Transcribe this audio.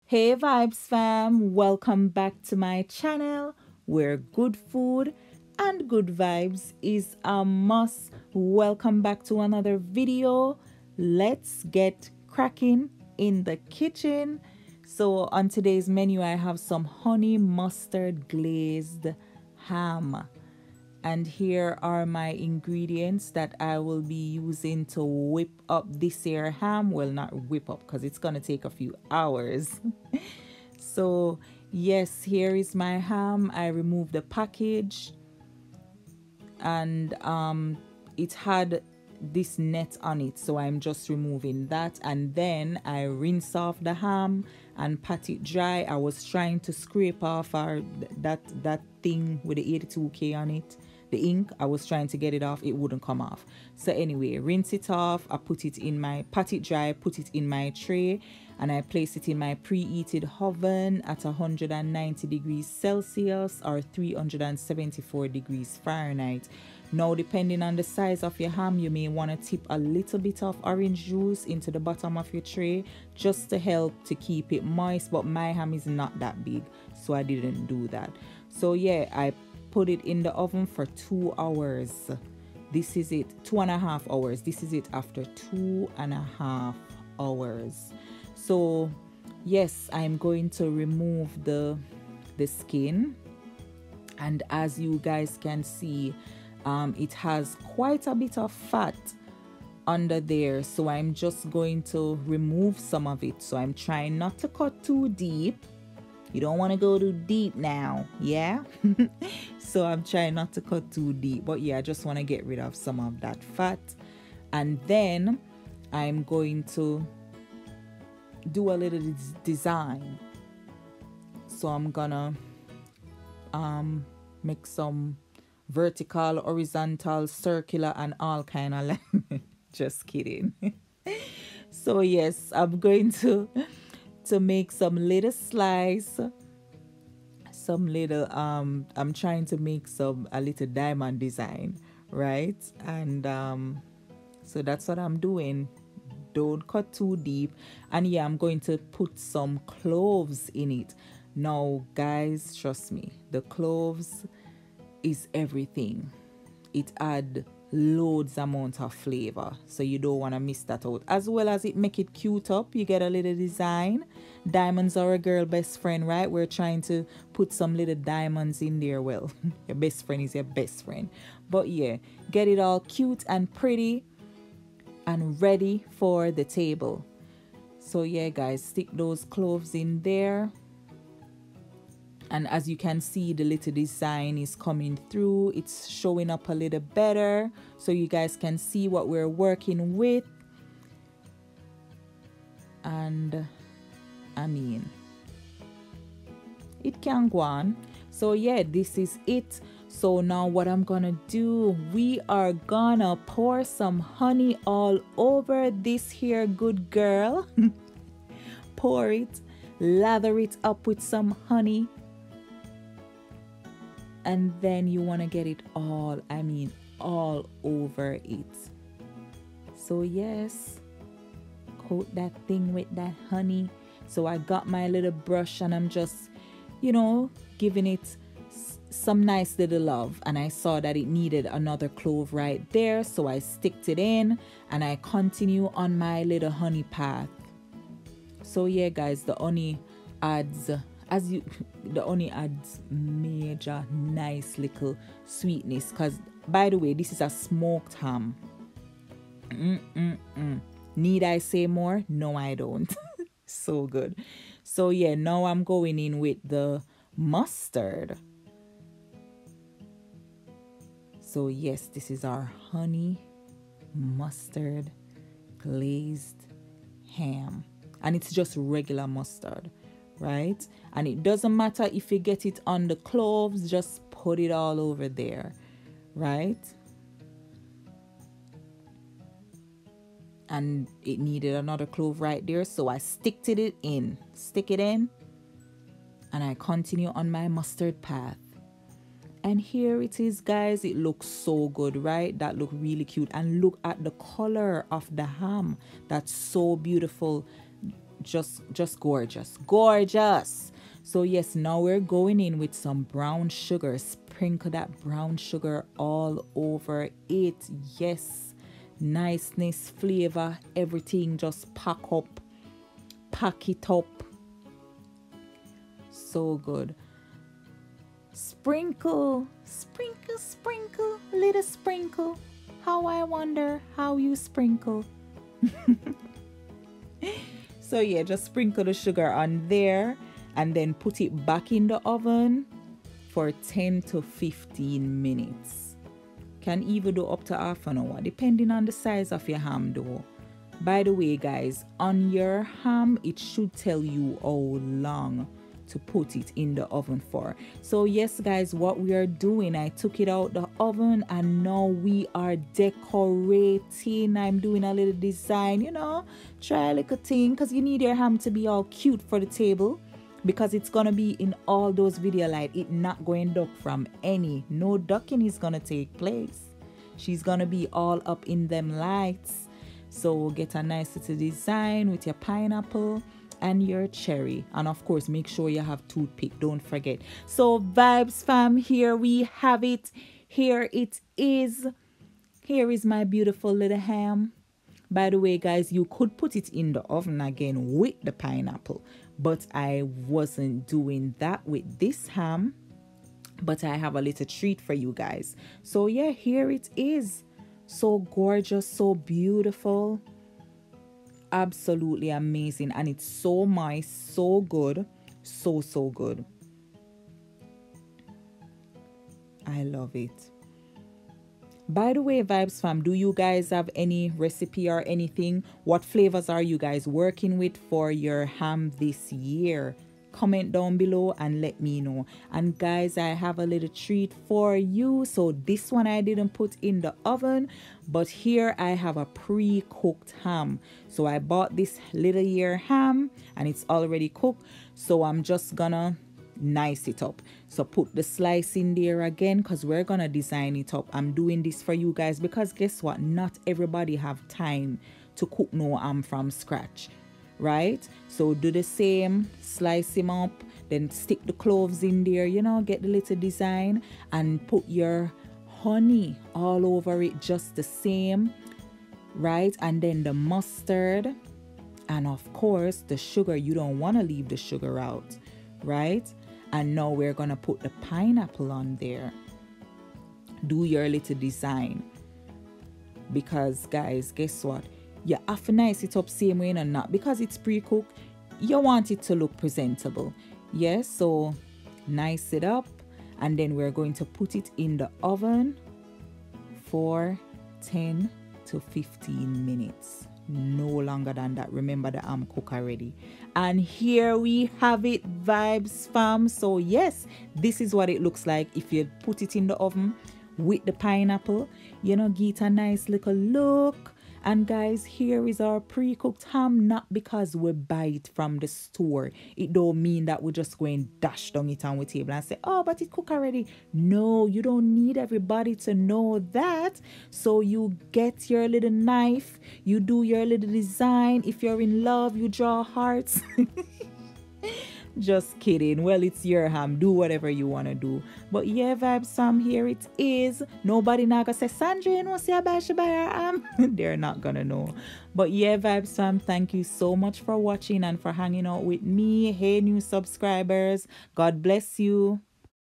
Hey Vibes fam, welcome back to my channel where good food and good vibes is a must. Welcome back to another video. Let's get cracking in the kitchen. So on today's menu I have some honey mustard glazed ham. And here are my ingredients that I will be using to whip up this here ham. Well, not whip up because it's gonna take a few hours. So yes, here is my ham. I removed the package and it had this net on it, so I'm just removing that, and then I rinse off the ham and pat it dry. I was trying to scrape off that thing with the 82K on it, the ink. I was trying to get it off, it wouldn't come off. So anyway, rinse it off. I put it in my pat it dry, put it in my tray, and I place it in my preheated oven at 190 degrees Celsius or 374 degrees Fahrenheit. Now, depending on the size of your ham, you may want to tip a little bit of orange juice into the bottom of your tray just to help to keep it moist, but my ham is not that big, so I didn't do that. So yeah, I put it in the oven for 2 hours. This is it, 2.5 hours. This is it after 2.5 hours. So yes, I'm going to remove the skin, and as you guys can see, it has quite a bit of fat under there, so I'm just going to remove some of it. So I'm trying not to cut too deep. You don't want to go too deep now, yeah? So I'm trying not to cut too deep, but yeah, I just want to get rid of some of that fat. And then I'm going to do a little design. So I'm gonna make some vertical, horizontal, circular, and all kind of just kidding. So yes, I'm going to make some little slice, some little I'm trying to make a little diamond design, right? And so that's what I'm doing. Don't cut too deep. And yeah, I'm going to put some cloves in it. Now guys, trust me, the cloves is everything. It add loads amount of flavor, so you don't want to miss that out. As well as it make it cute up, you get a little design. Diamonds are a girl best friend, right? We're trying to put some little diamonds in there. Well, your best friend is your best friend, but yeah, get it all cute and pretty and ready for the table. So yeah guys, stick those cloves in there. And as you can see, the little design is coming through. It's showing up a little better, so you guys can see what we're working with. And I mean, it can go on. So yeah, this is it. So now what I'm gonna do, we are gonna pour some honey all over this here good girl. Pour it, lather it up with some honey. And then you want to get it all, I mean, all over it. So yes, coat that thing with that honey. So I got my little brush and I'm just, you know, giving it some nice little love. And I saw that it needed another clove right there, so I sticked it in and I continue on my little honey path. So yeah guys, the honey adds the honey adds major nice little sweetness, because by the way, this is a smoked ham. Need I say more? No, I don't. So good. So yeah, now I'm going in with the mustard. So yes, this is our honey mustard glazed ham, and it's just regular mustard, right? And it doesn't matter if you get it on the cloves, just put it all over there, right? And it needed another clove right there, so I stick it in, and I continue on my mustard path. And here it is guys, it looks so good, right? That look really cute. And look at the color of the ham, that's so beautiful. just gorgeous, gorgeous. So yes, now we're going in with some brown sugar. Sprinkle that brown sugar all over it. Yes, niceness, flavor, everything just pack it up. So good. Sprinkle, sprinkle, sprinkle, little sprinkle. How I wonder how you sprinkle. So yeah, just sprinkle the sugar on there and then put it back in the oven for 10 to 15 minutes. Can even do up to half an hour depending on the size of your ham though. By the way guys, on your ham it should tell you how long to put it in the oven for. So yes guys, what we are doing, I took it out the oven and now we are decorating. I'm doing a little design, you know, try a little thing because you need your ham to be all cute for the table, because it's gonna be in all those video light. It not going duck from any. No ducking is gonna take place. She's gonna be all up in them lights. So get a nice little design with your pineapple and your cherry, and of course make sure you have toothpick, don't forget. So VYBZ fam, here we have it. Here it is. Here is my beautiful little ham. By the way guys, you could put it in the oven again with the pineapple, but I wasn't doing that with this ham. But I have a little treat for you guys. So yeah, here it is. So gorgeous, so beautiful, absolutely amazing, and it's so moist, so good, so good. I love it. By the way VYBZ fam, do you guys have any recipe or anything? What flavors are you guys working with for your ham this year? Comment down below and let me know. And guys, I have a little treat for you. So this one I didn't put in the oven, but here I have a pre-cooked ham. So I bought this little year ham and it's already cooked, so I'm just gonna nice it up. So put the slice in there again because we're gonna design it up. I'm doing this for you guys because guess what, not everybody have time to cook no ham from scratch, right? So do the same, slice him up, then stick the cloves in there, you know, get the little design, and put your honey all over it just the same, right? And then the mustard, and of course the sugar. You don't want to leave the sugar out, right? And now we're gonna put the pineapple on there. Do your little design, because guys, guess what, you have to nice it up same way and not because it's pre-cooked. You want it to look presentable. Yes, so nice it up, and then we're going to put it in the oven for 10 to 15 minutes. No longer than that. Remember the ham cook already. And here we have it, VYBZ fam. So yes, this is what it looks like if you put it in the oven with the pineapple. You know, get a nice little look. And guys, here is our pre-cooked ham. Not because we buy it from the store, it don't mean that we're just going dash down it on the table and say, oh, but it cooked already. No, you don't need everybody to know that. So you get your little knife, you do your little design. If you're in love, you draw hearts. Just kidding. Well, it's your ham. Do whatever you want to do. But yeah, VYBZ fam, here it is. Nobody not gonna say, Sandra, you know, see a buy her ham. They're not gonna know. But yeah, VYBZ fam, thank you so much for watching and for hanging out with me. Hey, new subscribers. God bless you.